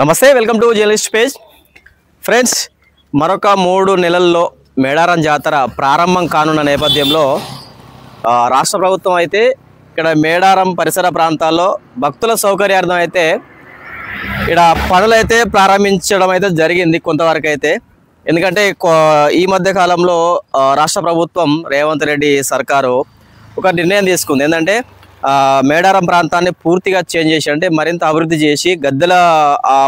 నమస్తే, welcome to journalist page. Friends, మరొక 3 నెలల్లో మేడారం జాతర ప్రారంభం కానున్న నేపథ్యంలో రాష్ట్ర ప్రభుత్వం అయితే ఇక్కడ మేడారం పరిసర ప్రాంతాల్లో భక్తుల సౌకర్యార్థం అయితే ఇక్కడ పనులైతే ప్రారంభించడం అయితే జరిగింది కొంతవరకు అయితే. ఎందుకంటే ఈ మధ్య కాలంలో రాష్ట్ర ప్రభుత్వం రేవంత్ రెడ్డి సర్కారు ఒక నిర్ణయం తీసుకుంది. ఏంటంటే మేడారం ప్రాంతాన్ని పూర్తిగా చేంజ్ చేసి, అంటే మరింత అభివృద్ధి చేసి గద్దెల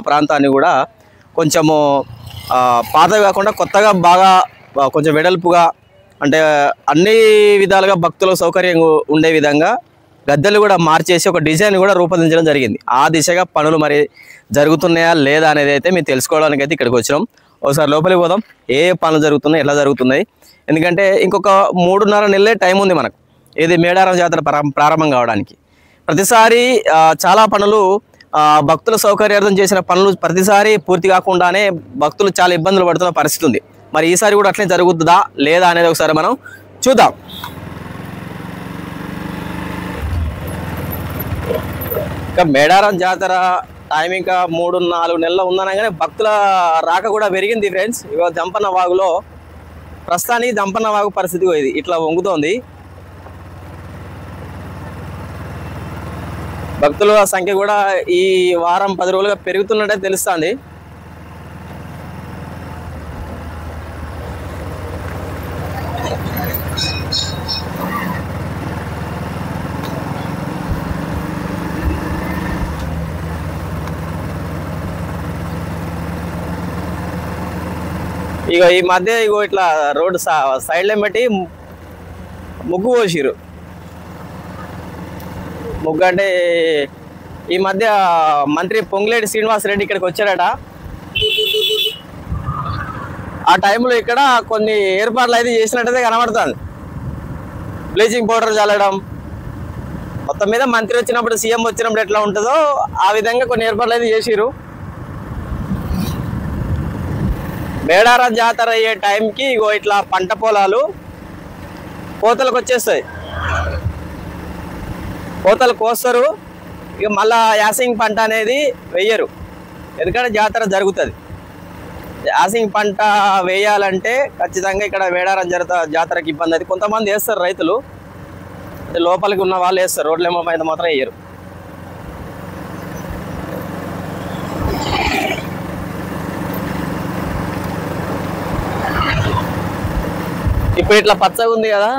ప్రాంతాన్ని కూడా కొంచెము పాతగా కాకుండా కొత్తగా బాగా కొంచెం వెడల్పుగా, అంటే అన్ని విధాలుగా భక్తుల సౌకర్యం ఉండే విధంగా గద్దెలు కూడా మార్చేసి ఒక డిజైన్ కూడా రూపొందించడం జరిగింది. ఆ దిశగా పనులు మరి జరుగుతున్నాయా లేదా అనేది అయితే మేము తెలుసుకోవడానికి అయితే ఇక్కడికి వచ్చినాం. ఒకసారి లోపలికి పోదాం, ఏ పనులు జరుగుతున్నాయి, ఎలా జరుగుతున్నాయి. ఎందుకంటే ఇంకొక 3.5 నెలలే టైం ఉంది మనకు ఇది మేడారం జాతర ప్రారంభం కావడానికి. ప్రతిసారి చాలా పనులు భక్తుల సౌకర్యార్థం చేసిన పనులు ప్రతిసారి పూర్తి కాకుండానే భక్తులు చాలా ఇబ్బందులు పడుతున్న పరిస్థితి ఉంది. మరి ఈసారి కూడా అట్లే జరుగుతుందా లేదా అనేది ఒకసారి మనం చూద్దాం. ఇంకా మేడారం జాతర టైం ఇంకా 3-4 నెలలు ఉందనగానే భక్తుల రాక కూడా పెరిగింది. ఫ్రెండ్స్, ఇవాళ జంపన్న వాగులో ప్రస్తుతానికి జంపన్న వాగు పరిస్థితి ఇది ఇట్లా వంగుతోంది. భక్తుల సంఖ్య కూడా ఈ వారం 10 రోజులుగా పెరుగుతున్నట్టే తెలుస్తుంది. ఇక ఈ మధ్య ఇట్లా రోడ్డు సైడ్లో పెట్టి ముగ్గు పోసిరు. ముగ్గు అంటే ఈ మధ్య మంత్రి పొంగులేటి శ్రీనివాసరెడ్డి ఇక్కడికి వచ్చారట. ఆ టైంలో ఇక్కడ కొన్ని ఏర్పాట్లు అయితే చేసినట్టయితే కనబడుతుంది. బ్లీచింగ్ పౌడర్ చల్లడం, మొత్తం మీద మంత్రి వచ్చినప్పుడు, సీఎం వచ్చినప్పుడు ఎట్లా ఉంటుందో ఆ విధంగా కొన్ని ఏర్పాట్లు అయితే చేసిరు. మేడారం జాతర అయ్యే టైంకి ఇట్లా పంట పొలాలు కోతలకు వచ్చేస్తాయి. కోతలు కోస్తారు, ఇక మళ్ళా యాసింగ్ పంట అనేది వేయరు. ఎందుకంటే జాతర జరుగుతుంది. యాసింగ్ పంట వేయాలంటే ఖచ్చితంగా ఇక్కడ మేడారం జాతరకి ఇబ్బంది అది. కొంతమంది వేస్తారు రైతులు, లోపలికి ఉన్న వాళ్ళు వేస్తారు, రోడ్ల మీద మాత్రం వేయరు. ఇప్పుడు ఇట్లా పచ్చగా ఉంది కదా,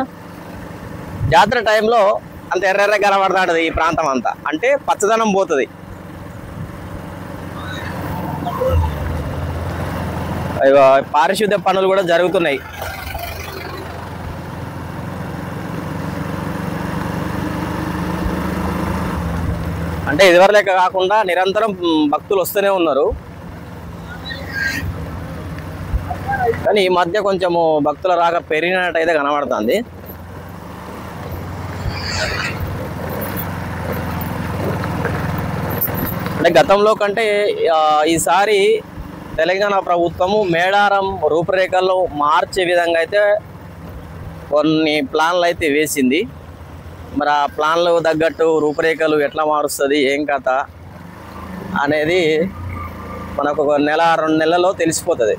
జాతర టైంలో అంత ఎర్రెర్ర కనబడుతుంది ఈ ప్రాంతం అంతా, అంటే పచ్చదనం పోతుంది. పారిశుద్ధ్య పనులు కూడా జరుగుతున్నాయి. అంటే ఇదివరకు లెక్క కాకుండా నిరంతరం భక్తులు వస్తూనే ఉన్నారు. కానీ ఈ మధ్య కొంచెము భక్తుల రాక పెరిగినట్టయితే కనబడుతుంది. అంటే గతంలో కంటే ఈసారి తెలంగాణ ప్రభుత్వము మేడారం రూపురేఖల్లో మార్చే విధంగా అయితే కొన్ని ప్లాన్లు అయితే వేసింది. మరి ఆ ప్లాన్లు తగ్గట్టు రూపురేఖలు ఎట్లా మారుస్తుంది, ఏం కథ అనేది మనకు 1-2 నెలల్లో తెలిసిపోతుంది.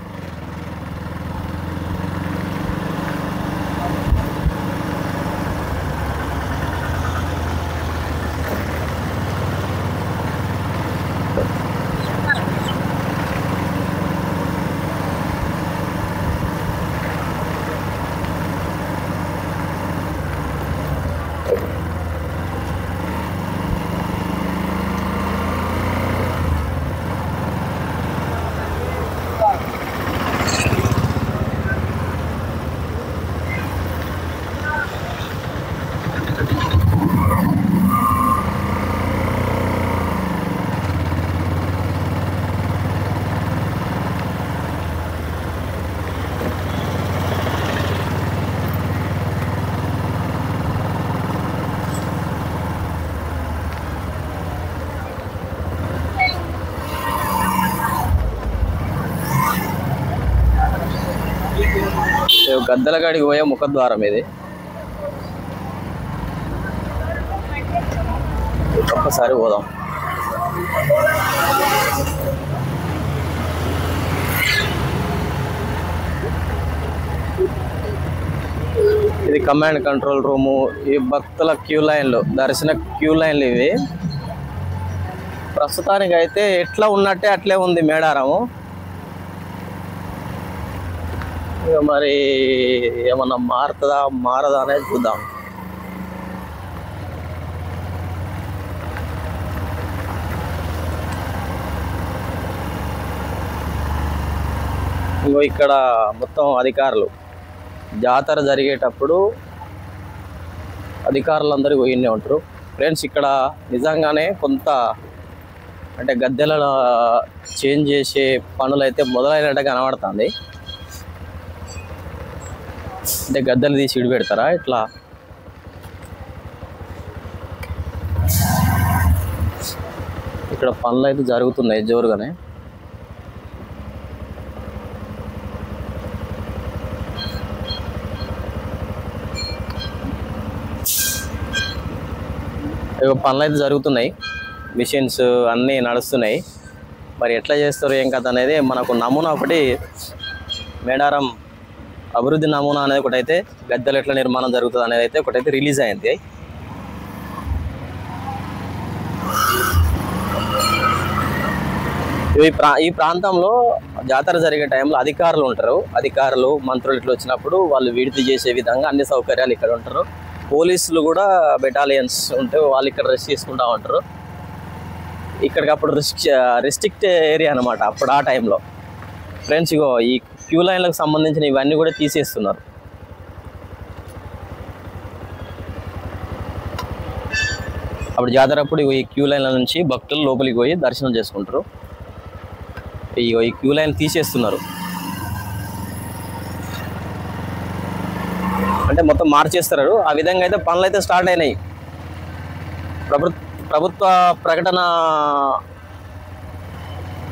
గద్దెలగాడికి పోయే ముఖద్వారం ఇది. ఒక్కసారి పోదాం. కమాండ్ కంట్రోల్ రూము, ఈ భక్తుల క్యూ లైన్లు, దర్శన క్యూ లైన్లు ఇవి. ప్రస్తుతానికి అయితే ఎట్లా ఉన్నట్టే అట్లే ఉంది మేడారము. ఇక మరి ఏమన్నా మారదా అనేది చూద్దాం. ఇంకో ఇక్కడ మొత్తం అధికారులు, జాతర జరిగేటప్పుడు అధికారులందరూ పోయినే ఉంటారు ఫ్రెండ్స్. ఇక్కడ నిజంగానే కొంత అంటే గద్దెల చేంజ్ చేసే పనులు అయితే మొదలైనట్టు కనబడుతుంది. అంటే గద్దెలు తీసి ఇడి పెడతారా ఇట్లా? ఇక్కడ పనులు అయితే జరుగుతున్నాయి జోరుగానే. పనులు అయితే జరుగుతున్నాయి, మిషన్స్ అన్నీ నడుస్తున్నాయి. మరి ఎట్లా చేస్తారు ఏం కథ అనేది మనకు నమూనా ఒకటి, మేడారం అభివృద్ధి నమూనా అనేది ఒకటైతే, గద్దెలు ఎట్లా నిర్మాణం జరుగుతుంది అనేది అయితే ఒకటైతే రిలీజ్ అయింది. ఈ ప్రాంతంలో జాతర జరిగే టైంలో అధికారులు ఉంటారు. అధికారులు మంత్రులు ఇట్లా వచ్చినప్పుడు వాళ్ళు విడితి చేసే విధంగా అన్ని సౌకర్యాలు ఇక్కడ ఉంటారు. పోలీసులు కూడా బెటాలియన్స్ ఉంటే వాళ్ళు ఇక్కడ రెస్ట్ చేసుకుంటూ ఉంటారు. ఇక్కడికి అప్పుడు రిస్ట్రిక్ట్ ఏరియా అనమాట అప్పుడు ఆ టైంలో. ఫ్రెండ్స్ ఇగో ఈ క్యూ లైన్లకు సంబంధించిన ఇవన్నీ కూడా తీసేస్తున్నారు. అప్పుడు జాతర అప్పుడు ఈ క్యూ లైన్ల నుంచి భక్తులు లోపలికి పోయి దర్శనం చేసుకుంటారు. ఈ క్యూ లైన్ తీసేస్తున్నారు అంటే మొత్తం మార్చేస్తారు. ఆ విధంగా అయితే పనులు అయితే స్టార్ట్ అయినాయి. ప్రభుత్వ ప్రకటన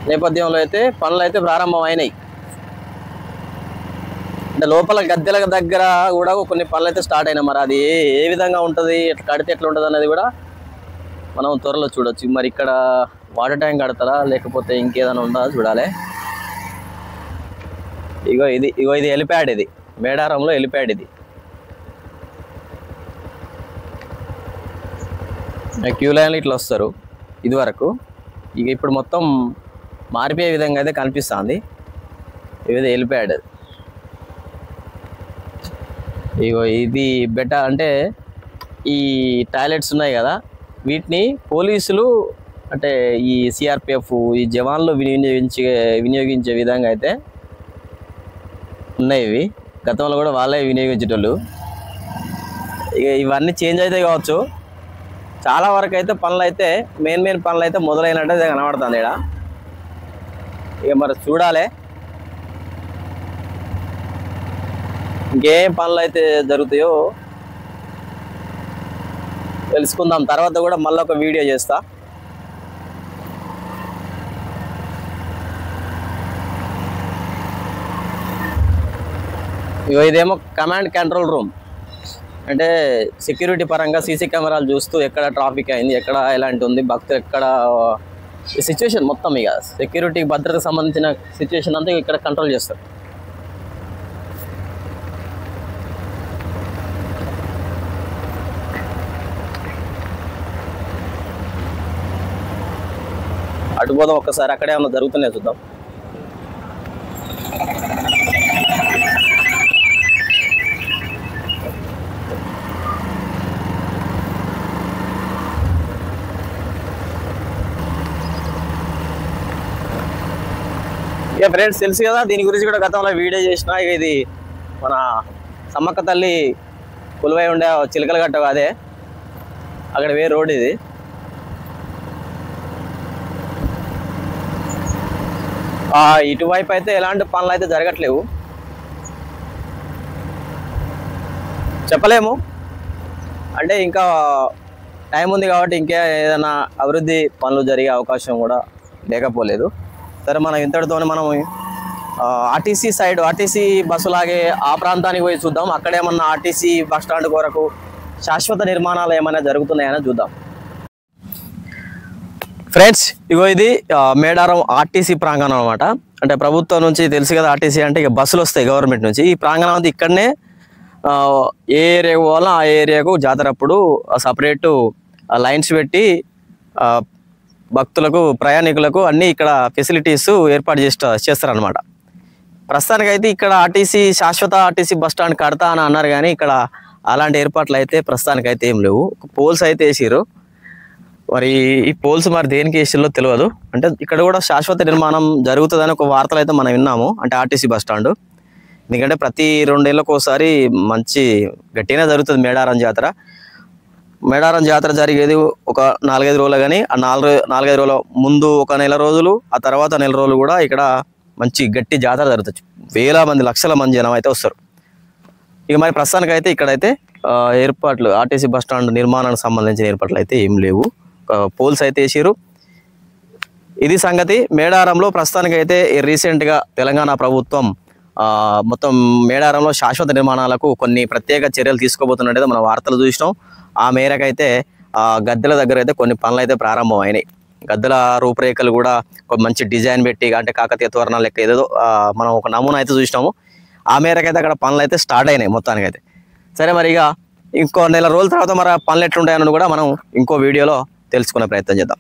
నేపథ్యంలో అయితే పనులు అయితే ప్రారంభం అయినాయి. అంటే లోపల గద్దెల దగ్గర కూడా కొన్ని పనులు అయితే స్టార్ట్ అయినాయి. మరి అది ఏ విధంగా ఉంటుంది, ఎట్లా కడితే ఎట్లా ఉంటుంది అనేది కూడా మనం త్వరలో చూడొచ్చు. మరి ఇక్కడ వాటర్ ట్యాంక్ కడతారా లేకపోతే ఇంకేదైనా ఉందా చూడాలి. ఇగో ఇది హెలిప్యాడ్, ఇది మేడారంలో హెలిప్యాడ్. ఇది క్యూ లైన్లు ఇట్లా వస్తారు ఇది వరకు. ఇక ఇప్పుడు మొత్తం మారిపోయే విధంగా అయితే కనిపిస్తుంది. ఇది హెలిప్యాడ్. ఇగో ఇది బెటర్ అంటే ఈ టాయిలెట్స్ ఉన్నాయి కదా, వీటిని పోలీసులు అంటే ఈ సిఆర్పిఎఫ్ ఈ జవాన్లు వినియోగించే విధంగా అయితే ఉన్నాయి. ఇవి గతంలో కూడా వాళ్ళే వినియోగించేటోళ్ళు. ఇక ఇవన్నీ చేంజ్ అయితే కావచ్చు. చాలా వరకు అయితే పనులు అయితే మెయిన్ పనులు అయితే మొదలైనట్టు కనబడుతుంది ఇక్కడ. ఇక మరి చూడాలి ఇంకేం పనులు అయితే జరుగుతాయో తెలుసుకుందాం. తర్వాత కూడా మళ్ళీ ఒక వీడియో చేస్తా. ఇదేమో కమాండ్ కంట్రోల్ రూమ్. అంటే సెక్యూరిటీ పరంగా సీసీ కెమెరాలు చూస్తూ ఎక్కడ ట్రాఫిక్ అయింది, ఎక్కడ ఎలాంటి ఉంది, భక్తులు ఎక్కడ సిచ్యువేషన్ మొత్తం ఇక సెక్యూరిటీ భద్రతకు సంబంధించిన సిచ్యువేషన్ అంతా ఇక్కడ కంట్రోల్ చేస్తారు. అటుపోదాం ఒక్కసారి, అక్కడే ఏమన్నా జరుగుతున్నాయి చూద్దాం. ఇక ఫ్రెండ్స్ తెలుసు కదా, దీని గురించి కూడా గతంలో వీడియో చేసిన. ఇక ఇది మన సమ్మక్క తల్లి కొలువై ఉండే చిలకల గట్ట, అదే అక్కడ వేరే రోడ్. ఇది ఇటువైపు అయితే ఎలాంటి పనులు అయితే జరగట్లేవు, చెప్పలేము. అంటే ఇంకా టైం ఉంది కాబట్టి ఇంకా ఏదైనా అభివృద్ధి పనులు జరిగే అవకాశం కూడా లేకపోలేదు. సరే, మనం ఇంతటితోనే మనం ఆర్టీసీ సైడ్, ఆర్టీసీ బస్సు లాగే ఆ ప్రాంతానికి పోయి చూద్దాం. అక్కడేమన్నా ఆర్టీసీ బస్ స్టాండ్ కొరకు శాశ్వత నిర్మాణాలు ఏమైనా జరుగుతున్నాయని చూద్దాం. ఫ్రెండ్స్ ఇగో ఇది మేడారం ఆర్టీసీ ప్రాంగణం అనమాట. అంటే ప్రభుత్వం నుంచి తెలుసు కదా, ఆర్టీసీ అంటే ఇక బస్సులు వస్తాయి గవర్నమెంట్ నుంచి. ఈ ప్రాంగణం అంతా ఇక్కడనే ఏ ఏరియాకు పోవాలో ఆ ఏరియాకు జాతర అప్పుడు సపరేటు లైన్స్ పెట్టి భక్తులకు ప్రయాణికులకు అన్నీ ఇక్కడ ఫెసిలిటీస్ ఏర్పాటు చేస్తారనమాట. ప్రస్తుతానికైతే ఇక్కడ శాశ్వత ఆర్టీసీ బస్ స్టాండ్ కడతా అని అన్నారు, కానీ ఇక్కడ అలాంటి ఏర్పాట్లు అయితే ప్రస్తుతానికైతే ఏం లేవు. పోల్స్ అయితే వేసిర్రు, మరి ఈ పోల్స్ మరి దేనికి వేసిల్లో తెలియదు. అంటే ఇక్కడ కూడా శాశ్వత నిర్మాణం జరుగుతుందని ఒక వార్తలు అయితే మనం విన్నాము, అంటే ఆర్టీసీ బస్ స్టాండ్. ఎందుకంటే ప్రతి 2 ఏళ్ళకు ఒకసారి మంచి గట్టిగానే జరుగుతుంది మేడారం జాతర జరిగేది ఒక 4-5 రోజులు, కానీ ఆ 4-5 రోజుల ముందు ఒక నెల రోజులు, ఆ తర్వాత నెల రోజులు కూడా ఇక్కడ మంచి గట్టి జాతర జరుగుతుంది. వేల మంది లక్షల మంది జనం అయితే వస్తారు. ఇక మరి ప్రస్తుతానికి అయితే ఇక్కడైతే ఏర్పాట్లు ఆర్టీసీ బస్ స్టాండ్ నిర్మాణానికి సంబంధించిన ఏర్పాట్లు అయితే ఏం లేవు. పోల్స్ అయితే వేసారు. ఇది సంగతి. మేడారంలో ప్రస్తుతానికైతే రీసెంట్గా తెలంగాణ ప్రభుత్వం మొత్తం మేడారంలో శాశ్వత నిర్మాణాలకు కొన్ని ప్రత్యేక చర్యలు తీసుకోబోతున్నట్టు మనం వార్తలు చూసినాం. ఆ మేరకైతే గద్దెల దగ్గర అయితే కొన్ని పనులు అయితే ప్రారంభం అయినాయి. గద్దెల రూపురేఖలు కూడా ఒక మంచి డిజైన్ పెట్టి, అంటే కాకతీయ తోరణాలు లెక్క ఏదో మనం ఒక నమూనా అయితే చూసినాము. ఆ మేరకైతే అక్కడ పనులు అయితే స్టార్ట్ అయినాయి మొత్తానికైతే. సరే, మరి ఇక ఇంకో నెల రోజుల తర్వాత మరి పనులు ఎట్లుంటాయని కూడా మనం ఇంకో వీడియోలో తెలుసుకునే ప్రయత్నం చేద్దాం.